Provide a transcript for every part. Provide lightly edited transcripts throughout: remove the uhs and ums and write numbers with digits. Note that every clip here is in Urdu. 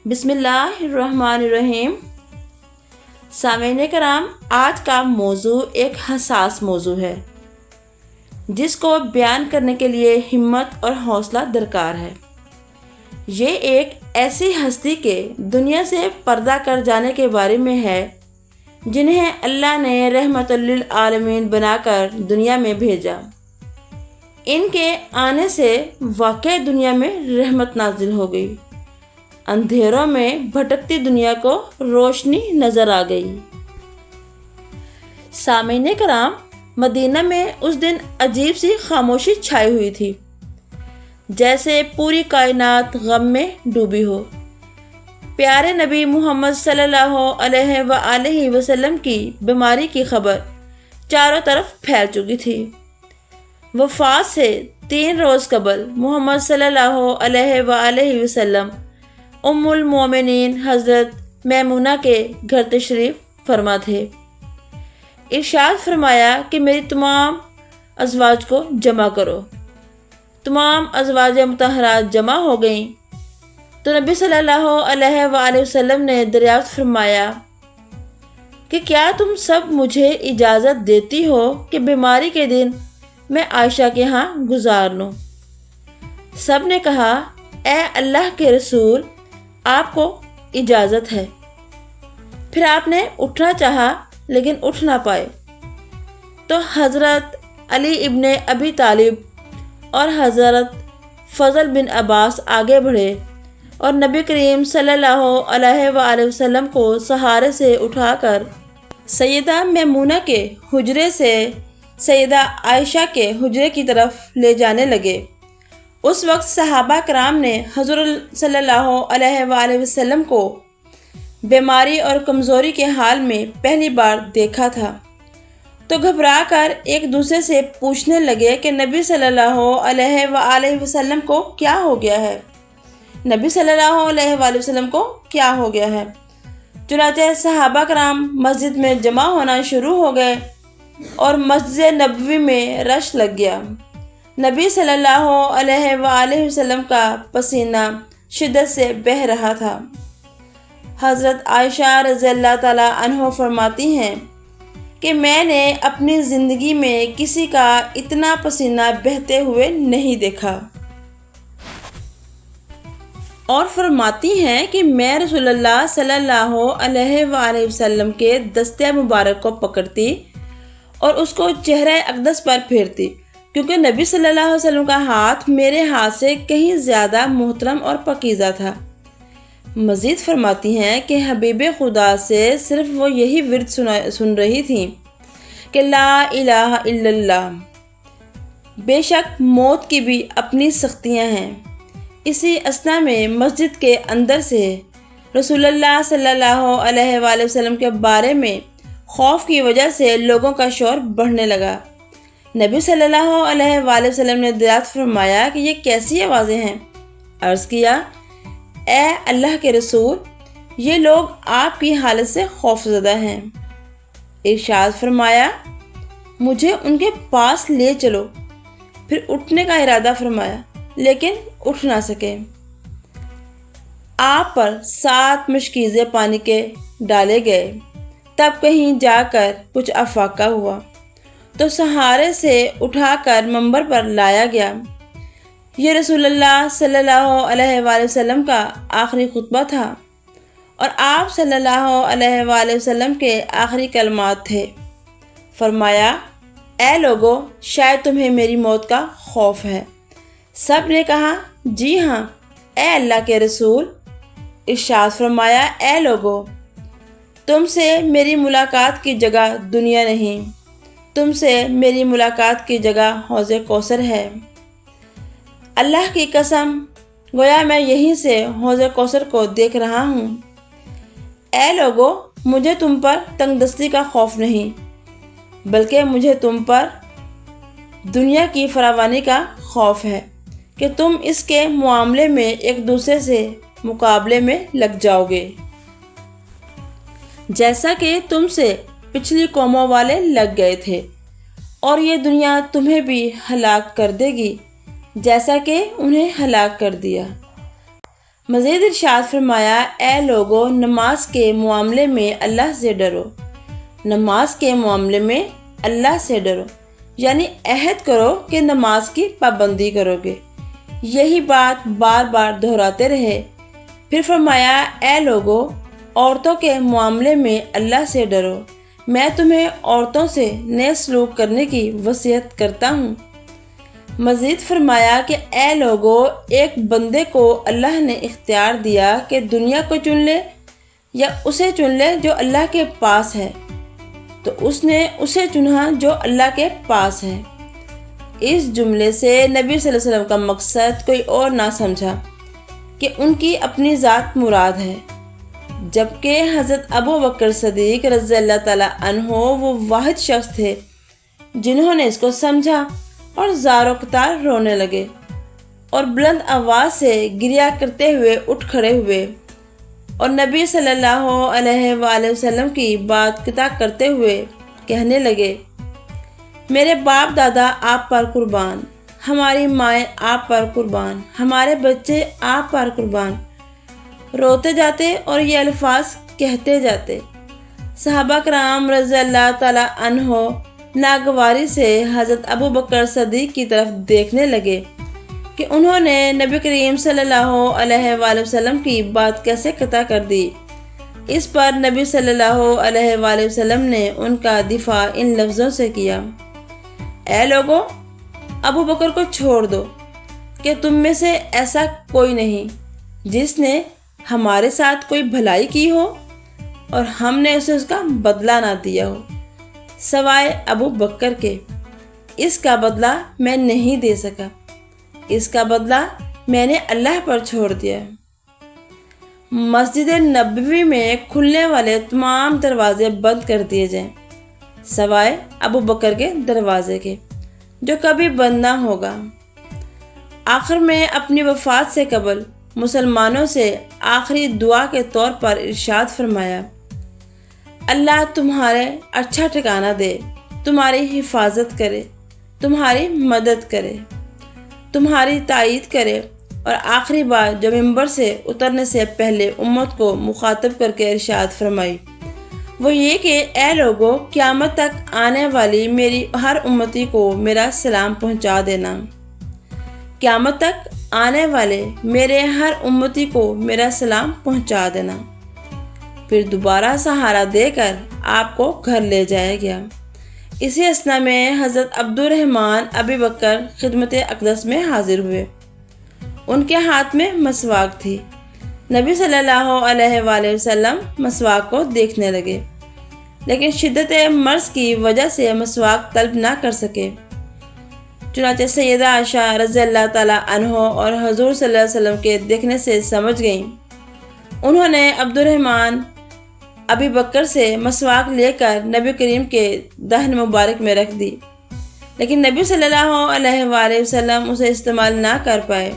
بسم اللہ الرحمن الرحیم۔ سامعین کرام، آج کا موضوع ایک حساس موضوع ہے جس کو بیان کرنے کے لیے ہمت اور حوصلہ درکار ہے۔ یہ ایک ایسی ہستی کے دنیا سے پردہ کر جانے کے بارے میں ہے جنہیں اللہ نے رحمت للعالمین بنا کر دنیا میں بھیجا۔ ان کے آنے سے واقعی دنیا میں رحمت نازل ہو گئی، اندھیروں میں بھٹکتی دنیا کو روشنی نظر آ گئی۔ سامعین کرام، مدینہ میں اس دن عجیب سی خاموشی چھائی ہوئی تھی، جیسے پوری کائنات غم میں ڈوبی ہو۔ پیارے نبی محمد صلی اللہ علیہ وآلہ وسلم کی بیماری کی خبر چاروں طرف پھیل چکی تھی۔ وفات سے 3 روز قبل محمد صلی اللہ علیہ وآلہ وسلم ام المومنین حضرت میمونہ کے گھر تشریف فرما تھے۔ ارشاد فرمایا کہ میری تمام ازواج کو جمع کرو۔ تمام ازواج مطہرات جمع ہو گئیں تو نبی صلی اللہ علیہ وآلہ وسلم نے دریافت فرمایا کہ کیا تم سب مجھے اجازت دیتی ہو کہ بیماری کے دن میں عائشہ کے ہاں گزار لوں؟ سب نے کہا، اے اللہ کے رسول، آپ کو اجازت ہے۔ پھر آپ نے اٹھنا چاہا لیکن اٹھ نہ پائے تو حضرت علی ابن ابی طالب اور حضرت فضل بن عباس آگے بڑھے اور نبی کریم صلی اللہ علیہ وآلہ وسلم کو سہارے سے اٹھا کر سیدہ میمونہ کے حجرے سے سیدہ عائشہ کے حجرے کی طرف لے جانے لگے۔ اس وقت صحابہ کرام نے حضور صلی اللہ علیہ وآلہ وسلم کو بیماری اور کمزوری کے حال میں پہلی بار دیکھا تھا، تو گھبرا کر ایک دوسرے سے پوچھنے لگے کہ نبی صلی اللہ علیہ وآلہ وسلم کو کیا ہو گیا ہے؟ نبی صلی اللہ علیہ وآلہ وسلم کو کیا ہو گیا ہے؟ چنانچہ صحابہ کرام مسجد میں جمع ہونا شروع ہو گئے اور مسجد نبوی میں رش لگ گیا۔ نبی صلی اللہ علیہ وآلہ وسلم کا پسینہ شدت سے بہہ رہا تھا۔ حضرت عائشہ رضی اللہ تعالی عنہ فرماتی ہیں کہ میں نے اپنی زندگی میں کسی کا اتنا پسینہ بہتے ہوئے نہیں دیکھا، اور فرماتی ہیں کہ میں رسول اللہ صلی اللہ علیہ وآلہ وسلم کے دستے مبارک کو پکڑتی اور اس کو چہرہ اقدس پر پھیرتی، کیونکہ نبی صلی اللہ علیہ وسلم کا ہاتھ میرے ہاتھ سے کہیں زیادہ محترم اور پاکیزہ تھا۔ مزید فرماتی ہیں کہ حبیب خدا سے صرف وہ یہی ورد سن رہی تھیں کہ لا الہ الا اللہ۔ بے شک موت کی بھی اپنی سختیاں ہیں۔ اسی اثنا میں مسجد کے اندر سے رسول اللہ صلی اللہ علیہ وآلہ وسلم کے بارے میں خوف کی وجہ سے لوگوں کا شور بڑھنے لگا۔ نبی صلی اللہ علیہ وآلہ وسلم نے دریافت فرمایا کہ یہ کیسی آوازیں ہیں؟ عرض کیا، اے اللہ کے رسول، یہ لوگ آپ کی حالت سے خوف زدہ ہیں۔ ارشاد فرمایا، مجھے ان کے پاس لے چلو۔ پھر اٹھنے کا ارادہ فرمایا لیکن اٹھ نہ سکے۔ آپ پر 7 مشکیزیں پانی کے ڈالے گئے، تب کہیں جا کر کچھ افاقہ ہوا تو سہارے سے اٹھا کر منبر پر لایا گیا۔ یہ رسول اللہ صلی اللہ علیہ وآلہ وسلم کا آخری خطبہ تھا اور آپ صلی اللہ علیہ وآلہ وسلم کے آخری کلمات تھے۔ فرمایا، اے لوگو، شاید تمہیں میری موت کا خوف ہے۔ سب نے کہا، جی ہاں اے اللہ کے رسول۔ ارشاد فرمایا، اے لوگو، تم سے میری ملاقات کی جگہ دنیا نہیں، تم سے میری ملاقات کی جگہ حوض کوثر ہے۔ اللہ کی قسم، گویا میں یہیں سے حوض کوثر کو دیکھ رہا ہوں۔ اے لوگو، مجھے تم پر تنگ دستی کا خوف نہیں، بلکہ مجھے تم پر دنیا کی فراوانی کا خوف ہے کہ تم اس کے معاملے میں ایک دوسرے سے مقابلے میں لگ جاؤ گے، جیسا کہ تم سے پچھلی قوموں والے لگ گئے تھے، اور یہ دنیا تمہیں بھی ہلاک کر دے گی جیسا کہ انہیں ہلاک کر دیا۔ مزید ارشاد فرمایا، اے لوگو، نماز کے معاملے میں اللہ سے ڈرو، نماز کے معاملے میں اللہ سے ڈرو، یعنی عہد کرو کہ نماز کی پابندی کرو گے۔ یہی بات بار بار دہراتے رہے۔ پھر فرمایا، اے لوگو، عورتوں کے معاملے میں اللہ سے ڈرو، میں تمہیں عورتوں سے نیک سلوک کرنے کی وصیت کرتا ہوں۔ مزید فرمایا کہ اے لوگو، ایک بندے کو اللہ نے اختیار دیا کہ دنیا کو چن لے یا اسے چن لے جو اللہ کے پاس ہے، تو اس نے اسے چنا جو اللہ کے پاس ہے۔ اس جملے سے نبی صلی اللہ علیہ وسلم کا مقصد کوئی اور نہ سمجھا کہ ان کی اپنی ذات مراد ہے، جبکہ حضرت ابو بکر صدیق رضی اللہ تعالیٰ عنہ وہ واحد شخص تھے جنہوں نے اس کو سمجھا اور زار و قطار رونے لگے اور بلند آواز سے گریہ کرتے ہوئے اٹھ کھڑے ہوئے اور نبی صلی اللہ علیہ وآلہ وسلم کی بات قطع کرتے ہوئے کہنے لگے، میرے باپ دادا آپ پر قربان، ہماری مائیں آپ پر قربان، ہمارے بچے آپ پر قربان۔ روتے جاتے اور یہ الفاظ کہتے جاتے۔ صحابہ کرام رضی اللہ تعالیٰ عنہ ناگواری سے حضرت ابو بکر صدیق کی طرف دیکھنے لگے کہ انہوں نے نبی کریم صلی اللہ علیہ وآلہ وسلم کی بات کیسے قطع کر دی۔ اس پر نبی صلی اللہ علیہ وآلہ وسلم نے ان کا دفاع ان لفظوں سے کیا، اے لوگو، ابو بکر کو چھوڑ دو کہ تم میں سے ایسا کوئی نہیں جس نے ہمارے ساتھ کوئی بھلائی کی ہو اور ہم نے اسے اس کا بدلہ نہ دیا ہو، سوائے ابو بکر کے۔ اس کا بدلہ میں نہیں دے سکا، اس کا بدلہ میں نے اللہ پر چھوڑ دیا۔ مسجد نبوی میں کھلنے والے تمام دروازے بند کر دیے جائیں سوائے ابو بکر کے دروازے کے، جو کبھی بند نہ ہوگا۔ آخر میں اپنی وفات سے قبل مسلمانوں سے آخری دعا کے طور پر ارشاد فرمایا، اللہ تمہارے اچھا ٹھکانہ دے، تمہاری حفاظت کرے، تمہاری مدد کرے، تمہاری تائید کرے۔ اور آخری بات جو ممبر سے اترنے سے پہلے امت کو مخاطب کر کے ارشاد فرمائی وہ یہ کہ اے لوگو، قیامت تک آنے والی میری ہر امتی کو میرا سلام پہنچا دینا، قیامت تک آنے والے میرے ہر امتی کو میرا سلام پہنچا دینا، پھر دوبارہ سہارا دے کر آپ کو گھر لے جایا گیا۔ اسی اثنا میں حضرت عبد الرحمن ابی بکر خدمت اقدس میں حاضر ہوئے۔ ان کے ہاتھ میں مسواک تھی۔ نبی صلی اللہ علیہ وآلہ وسلم مسواک کو دیکھنے لگے، لیکن شدت مرض کی وجہ سے مسواک طلب نہ کر سکے۔ چنانچہ سیدہ عائشہ رضی اللہ تعالیٰ عنہ اور حضور صلی اللہ علیہ وسلم کے دیکھنے سے سمجھ گئیں۔ انہوں نے عبد الرحمن ابی بکر سے مسواک لے کر نبی کریم کے دہن مبارک میں رکھ دی، لیکن نبی صلی اللہ علیہ وآلہ وسلم اسے استعمال نہ کر پائے،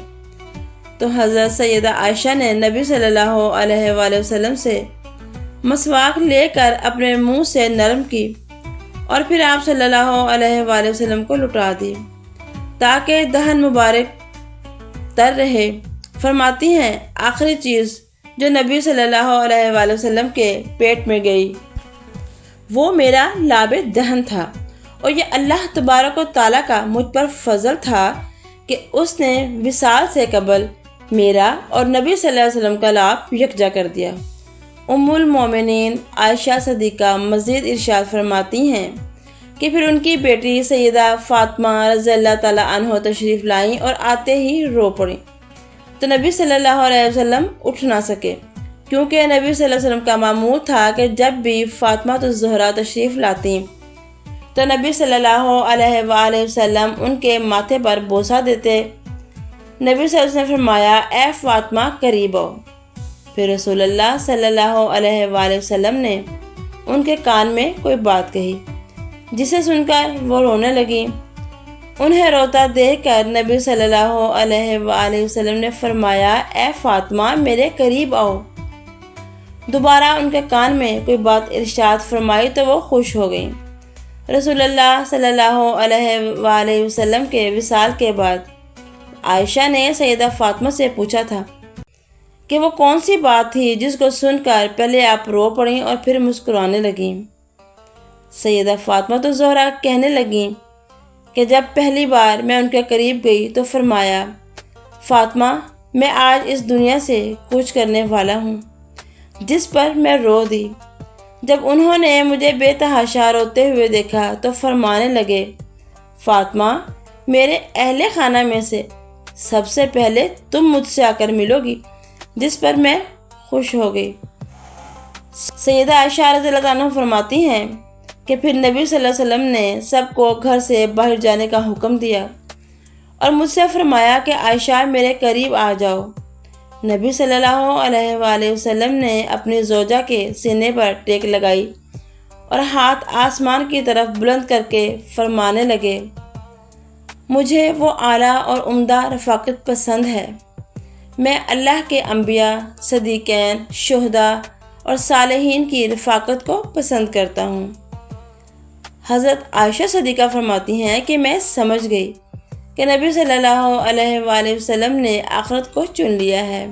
تو حضرت سیدہ عائشہ نے نبی صلی اللہ علیہ وآلہ وسلم سے مسواک لے کر اپنے منہ سے نرم کی اور پھر آپ صلی اللہ علیہ وآلہ وسلم کو لٹا دی تاکہ دہن مبارک تر رہے۔ فرماتی ہیں، آخری چیز جو نبی صلی اللہ علیہ وآلہ وسلم کے پیٹ میں گئی وہ میرا لاب دہن تھا، اور یہ اللہ تبارک و تعالیٰ کا مجھ پر فضل تھا کہ اس نے وصال سے قبل میرا اور نبی صلی اللہ علیہ وسلم کا لاب یکجا کر دیا۔ ام المومنین عائشہ صدیقہ مزید ارشاد فرماتی ہیں کہ پھر ان کی بیٹی سیدہ فاطمہ رضی اللہ تعالیٰ عنہ تشریف لائیں اور آتے ہی رو پڑیں، تو نبی صلی اللہ علیہ وسلم اٹھ نہ سکے، کیونکہ نبی صلی اللہ علیہ وسلم کا معمول تھا کہ جب بھی فاطمہ الزہرا تشریف لاتی تو نبی صلی اللہ علیہ وآلہ وسلم ان کے ماتھے پر بوسہ دیتے۔ نبی صلی اللہ علیہ وسلم نے فرمایا، اے فاطمہ قریب آؤ۔ پھر رسول اللہ صلی اللہ علیہ وآلہ وسلم نے ان کے کان میں کوئی بات کہی، جسے سن کر وہ رونے لگیں۔ انہیں روتا دیکھ کر نبی صلی اللہ علیہ وآلہ وسلم نے فرمایا، اے فاطمہ میرے قریب آؤ۔ دوبارہ ان کے کان میں کوئی بات ارشاد فرمائی تو وہ خوش ہو گئیں۔ رسول اللہ صلی اللہ علیہ وآلہ وسلم کے وصال کے بعد عائشہ نے سیدہ فاطمہ سے پوچھا تھا کہ وہ کون سی بات تھی جس کو سن کر پہلے آپ رو پڑیں اور پھر مسکرانے لگیں۔ سیدہ فاطمہ الزہرا کہنے لگیں کہ جب پہلی بار میں ان کے قریب گئی تو فرمایا، فاطمہ، میں آج اس دنیا سے کوچ کرنے والا ہوں، جس پر میں رو دی۔ جب انہوں نے مجھے بے تحاشا روتے ہوئے دیکھا تو فرمانے لگے، فاطمہ، میرے اہل خانہ میں سے سب سے پہلے تم مجھ سے آ کر ملو گی، جس پر میں خوش ہو گئی۔ سیدہ عائشہ رضی اللہ عنہا فرماتی ہیں کہ پھر نبی صلی اللہ علیہ وسلم نے سب کو گھر سے باہر جانے کا حکم دیا اور مجھ سے فرمایا کہ عائشہ میرے قریب آ جاؤ۔ نبی صلی اللہ علیہ وآلہ وسلم نے اپنی زوجہ کے سینے پر ٹیک لگائی اور ہاتھ آسمان کی طرف بلند کر کے فرمانے لگے، مجھے وہ اعلیٰ اور عمدہ رفاقت پسند ہے۔ میں اللہ کے انبیاء، صدیقین، شہداء اور صالحین کی رفاقت کو پسند کرتا ہوں۔ حضرت عائشہ صدیقہ فرماتی ہیں کہ میں سمجھ گئی کہ نبی صلی اللہ علیہ وآلہ وسلم نے آخرت کو چن لیا ہے۔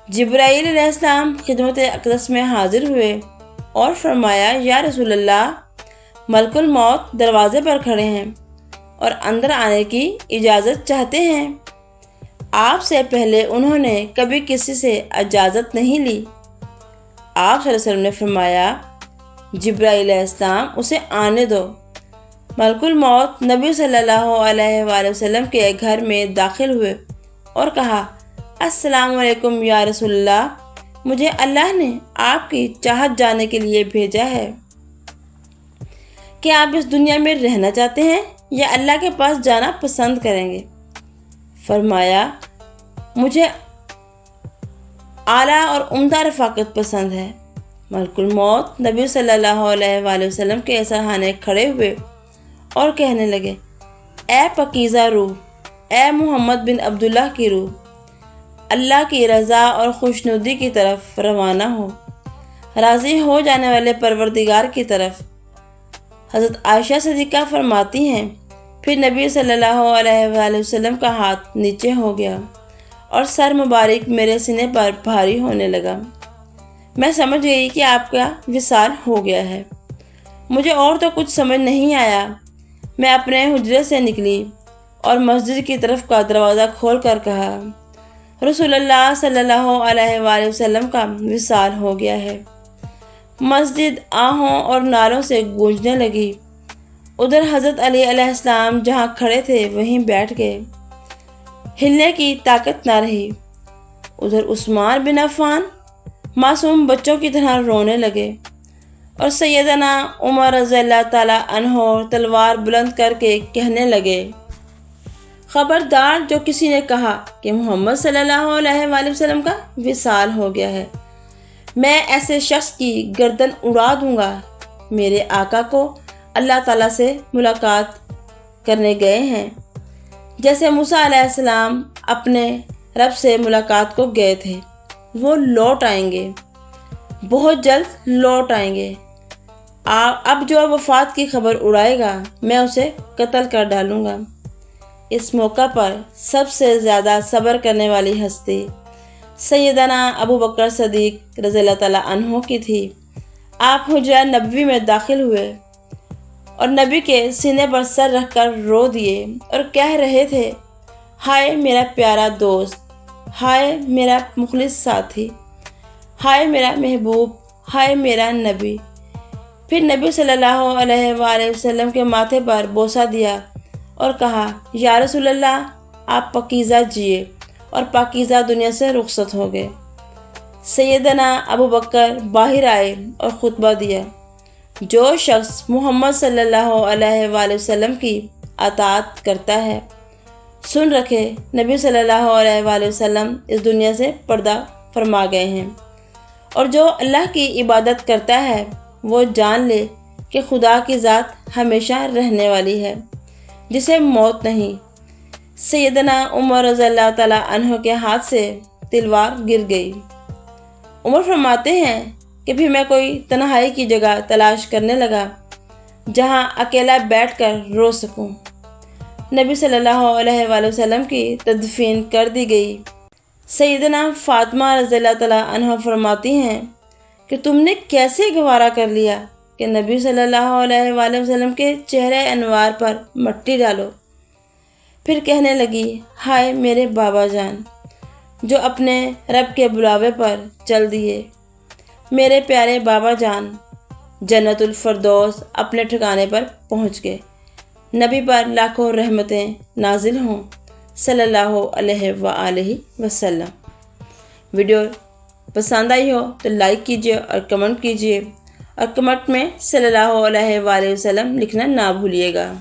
جبرائیل علیہ السلام خدمت اقدس میں حاضر ہوئے اور فرمایا، یا رسول اللہ، ملک الموت دروازے پر کھڑے ہیں اور اندر آنے کی اجازت چاہتے ہیں۔ آپ سے پہلے انہوں نے کبھی کسی سے اجازت نہیں لی۔ آپ صلی اللہ علیہ وسلم نے فرمایا، جبرائیل علیہ السلام، اسے آنے دو۔ ملک الموت نبی صلی اللہ علیہ وآلہ وسلم کے گھر میں داخل ہوئے اور کہا، السلام علیکم یا رسول اللہ، مجھے اللہ نے آپ کی چاہت جانے کے لیے بھیجا ہے۔ کیا آپ اس دنیا میں رہنا چاہتے ہیں یا اللہ کے پاس جانا پسند کریں گے؟ فرمایا، مجھے اعلیٰ اور عمدہ رفاقت پسند ہے۔ ملک الموت نبی صلی اللہ علیہ وآلہ وسلم کے سرہانے کھڑے ہوئے اور کہنے لگے، اے پاکیزہ روح، اے محمد بن عبداللہ کی روح، اللہ کی رضا اور خوشنودی کی طرف روانہ ہو، راضی ہو جانے والے پروردگار کی طرف۔ حضرت عائشہ صدیقہ فرماتی ہیں، پھر نبی صلی اللہ علیہ وآلہ وسلم کا ہاتھ نیچے ہو گیا اور سر مبارک میرے سینے پر بھاری ہونے لگا۔ میں سمجھ گئی کہ آپ کا وصال ہو گیا ہے۔ مجھے اور تو کچھ سمجھ نہیں آیا۔ میں اپنے حجرے سے نکلی اور مسجد کی طرف کا دروازہ کھول کر کہا، رسول اللہ صلی اللہ علیہ وآلہ وسلم کا وصال ہو گیا ہے۔ مسجد آہوں اور نالوں سے گونجنے لگی۔ ادھر حضرت علی علیہ السلام جہاں کھڑے تھے وہیں بیٹھ گئے، ہلنے کی طاقت نہ رہی۔ ادھر عثمان بن عفان معصوم بچوں کی طرح رونے لگے اور سیدنا عمر رضی اللہ تعالیٰ عنہ تلوار بلند کر کے کہنے لگے، خبردار جو کسی نے کہا کہ محمد صلی اللہ علیہ وآلہ وسلم کا وصال ہو گیا ہے، میں ایسے شخص کی گردن اڑا دوں گا۔ میرے آقا کو اللہ تعالیٰ سے ملاقات کرنے گئے ہیں، جیسے موسیٰ علیہ السلام اپنے رب سے ملاقات کو گئے تھے۔ وہ لوٹ آئیں گے، بہت جلد لوٹ آئیں گے۔ اب جو وفات کی خبر اڑائے گا میں اسے قتل کر ڈالوں گا۔ اس موقع پر سب سے زیادہ صبر کرنے والی ہستی سیدنا ابو بکر صدیق رضی اللہ تعالیٰ عنہ کی تھی۔ آپ حجرہ نبوی میں داخل ہوئے اور نبی کے سینے پر سر رکھ کر رو دیے اور کہہ رہے تھے، ہائے میرا پیارا دوست، ہائے میرا مخلص ساتھی، ہائے میرا محبوب، ہائے میرا نبی۔ پھر نبی صلی اللہ علیہ وآلہ وسلم کے ماتھے پر بوسہ دیا اور کہا، یا رسول اللہ، آپ پاکیزہ جیے، اور پاکیزہ دنیا سے رخصت ہو گئے۔ سیدنا ابو بکر باہر آئے اور خطبہ دیا، جو شخص محمد صلی اللہ علیہ وآلہ وسلم کی اطاعت کرتا ہے، سن رکھے، نبی صلی اللہ علیہ وآلہ وسلم اس دنیا سے پردہ فرما گئے ہیں، اور جو اللہ کی عبادت کرتا ہے وہ جان لے کہ خدا کی ذات ہمیشہ رہنے والی ہے، جسے موت نہیں۔ سیدنا عمر رضی اللہ تعالیٰ عنہ کے ہاتھ سے تلوار گر گئی۔ عمر فرماتے ہیں کہ پھر میں کوئی تنہائی کی جگہ تلاش کرنے لگا جہاں اکیلا بیٹھ کر رو سکوں۔ نبی صلی اللہ علیہ وآلہ وسلم کی تدفین کر دی گئی۔ سیدنا فاطمہ رضی اللہ تعالیٰ عنہ فرماتی ہیں کہ تم نے کیسے گوارا کر لیا کہ نبی صلی اللہ علیہ وآلہ وسلم کے چہرے انوار پر مٹی ڈالو۔ پھر کہنے لگی، ہائے میرے بابا جان جو اپنے رب کے بلاوے پر چل دیے، میرے پیارے بابا جان جنت الفردوس اپنے ٹھکانے پر پہنچ گئے، نبی پر لاکھوں رحمتیں نازل ہوں صلی اللہ علیہ وآلہ وسلم۔ ویڈیو پسند آئی ہو تو لائک کیجیے اور کمنٹ کیجیے، اور کمنٹ میں صلی اللہ علیہ وآلہ وسلم لکھنا نہ بھولیے گا۔